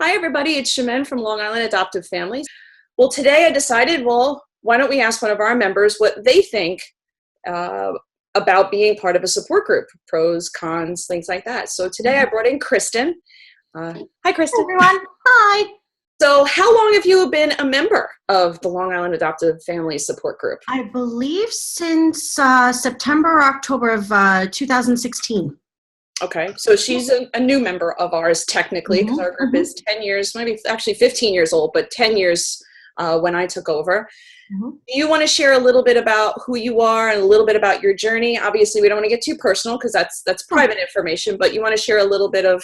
Hi, everybody. It's Shemin from Long Island Adoptive Families. Well, today I decided, why don't we ask one of our members what they think uh, about being part of a support group, pros, cons, things like that. So today I brought in Kristen. Hi, Kristen. Hey everyone. Hi. So how long have you been a member of the Long Island Adoptive Families Support Group? I believe since September or October of 2016. Okay, so she's a new member of ours technically because our group is 10 years, maybe actually 15 years old, but 10 years when I took over. Do you want to share a little bit about who you are and a little bit about your journey? Obviously, we don't want to get too personal because that's private information, but you want to share a little bit of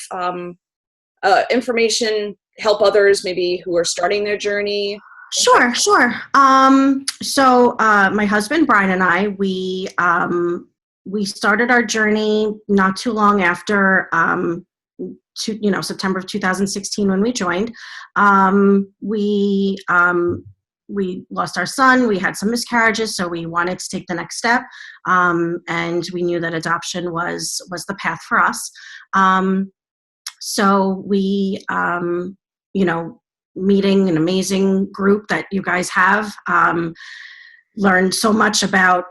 information, help others maybe who are starting their journey? Sure. So my husband Brian and I, we started our journey not too long after September of 2016 when we joined. We lost our son. We had some miscarriages, so we wanted to take the next step, and we knew that adoption was the path for us. So we, meeting an amazing group that you guys have, learned so much about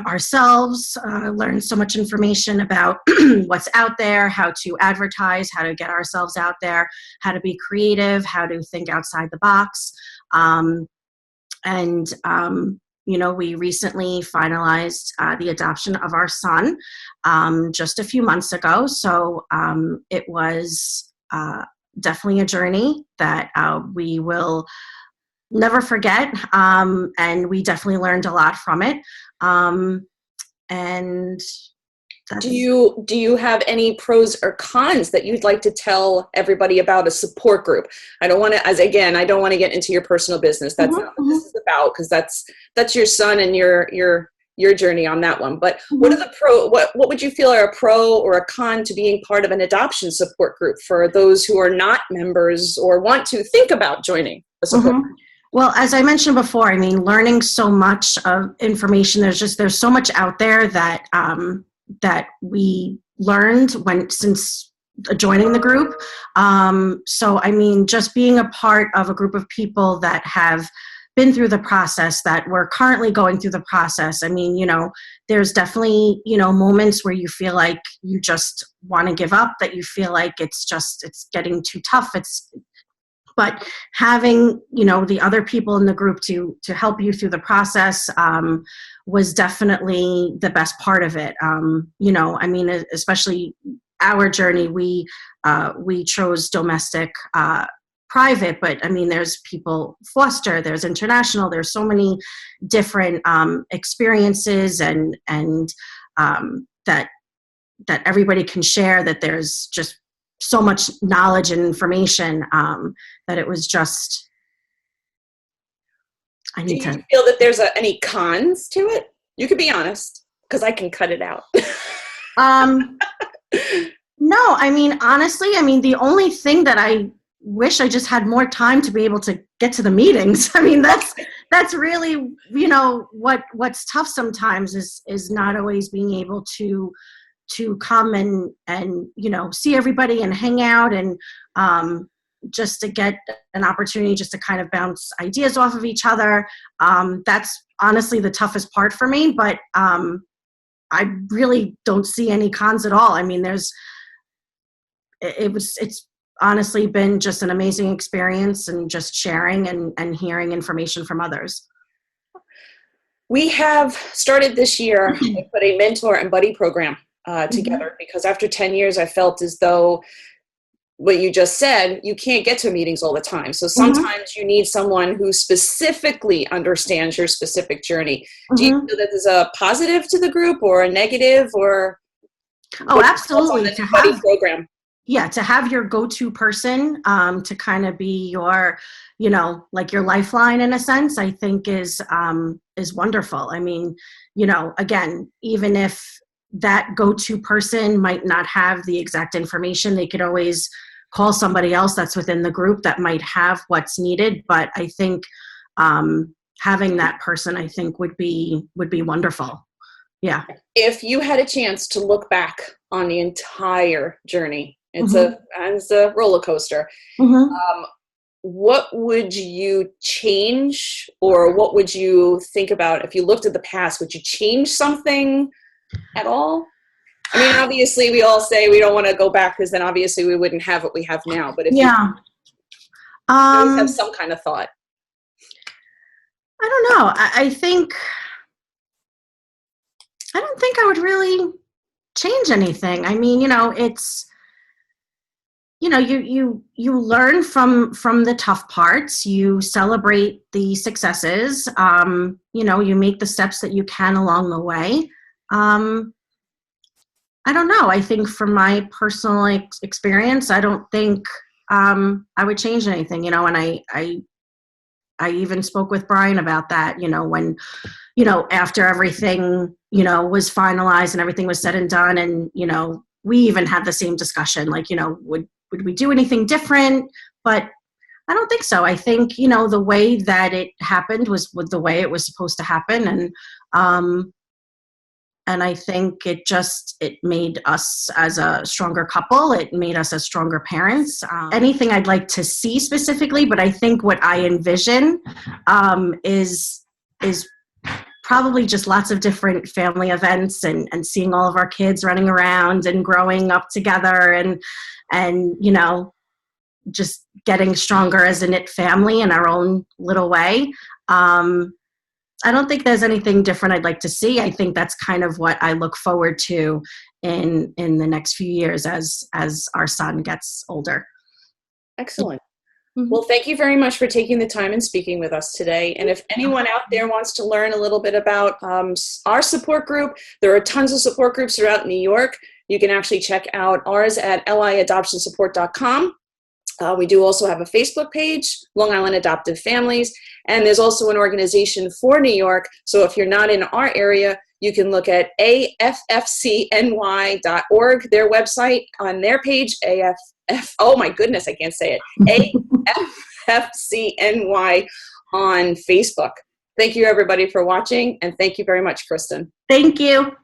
ourselves, learned so much information about what's out there, how to advertise, how to get ourselves out there, how to be creative, how to think outside the box. We recently finalized the adoption of our son just a few months ago. So it was definitely a journey that we will never forget, and we definitely learned a lot from it. And do you have any pros or cons that you'd like to tell everybody about a support group? I don't want to get into your personal business. That's not what this is about, because that's your son and your journey on that one. But what are what would you feel are a pro or a con to being part of an adoption support group for those who are not members or want to think about joining a support group? Well, as I mentioned before, I mean, learning so much of information, there's so much out there that that we learned since joining the group. So, I mean, just being a part of a group of people that have been through the process, that we're currently going through the process. I mean, there's definitely, moments where you feel like you just want to give up, that you feel like it's getting too tough. But having, the other people in the group to help you through the process was definitely the best part of it. Especially our journey, we chose domestic private, but I mean, there's people foster, there's international, there's so many different experiences and that everybody can share, that there's just so much knowledge and information that it was just, Do you feel that there's any cons to it? You could be honest, because I can cut it out. No, I mean, honestly, the only thing that I wish I just had more time to be able to get to the meetings. I mean, that's really, what's tough sometimes is not always being able to come and see everybody and hang out, and just to get an opportunity just to kind of bounce ideas off of each other. That's honestly the toughest part for me, but I really don't see any cons at all. I mean, it's honestly been just an amazing experience, and just sharing and hearing information from others. We have started this year, we put a mentor and buddy program together, because after 10 years, I felt as though what you just said, you can't get to meetings all the time. So sometimes you need someone who specifically understands your specific journey. Do you feel that there's a positive to the group or a negative, or? Oh, absolutely. To buddy program. Yeah, to have your go-to person to kind of be your, like your lifeline in a sense, I think is wonderful. I mean, again, even if that go-to person might not have the exact information, they could always call somebody else that's within the group that might have what's needed. But I think having that person, I think would be wonderful. Yeah. If you had a chance to look back on the entire journey It's a roller coaster. What would you change, or what would you think about if you looked at the past? Would you change something at all? I mean, obviously we all say we don't want to go back, because then obviously we wouldn't have what we have now. But if you always have some kind of thought. I don't know. I don't think I would really change anything. I mean, it's, you learn from the tough parts. You celebrate the successes. You make the steps that you can along the way. I don't know. I think from my personal experience, I don't think I would change anything. And I even spoke with Brian about that. When after everything was finalized and everything was said and done, and we even had the same discussion. Like, would we do anything different? But I don't think so. I think the way that it happened was the way it was supposed to happen, and I think it made us as a stronger couple. It made us as stronger parents. Anything I'd like to see specifically, but I think what I envision is probably just lots of different family events and seeing all of our kids running around and growing up together and just getting stronger as a knit family in our own little way. I don't think there's anything different I'd like to see. I think that's kind of what I look forward to in the next few years as our son gets older. Excellent. Well, thank you very much for taking the time and speaking with us today. And if anyone out there wants to learn a little bit about our support group, there are tons of support groups throughout New York. You can actually check out ours at liadoptionsupport.com. We do also have a Facebook page, Long Island Adoptive Families, and there's also an organization for New York. So if you're not in our area, you can look at affcny.org, their website, on their page, oh my goodness, I can't say it, AFFCNY on Facebook. Thank you, everybody, for watching, and thank you very much, Kristen. Thank you.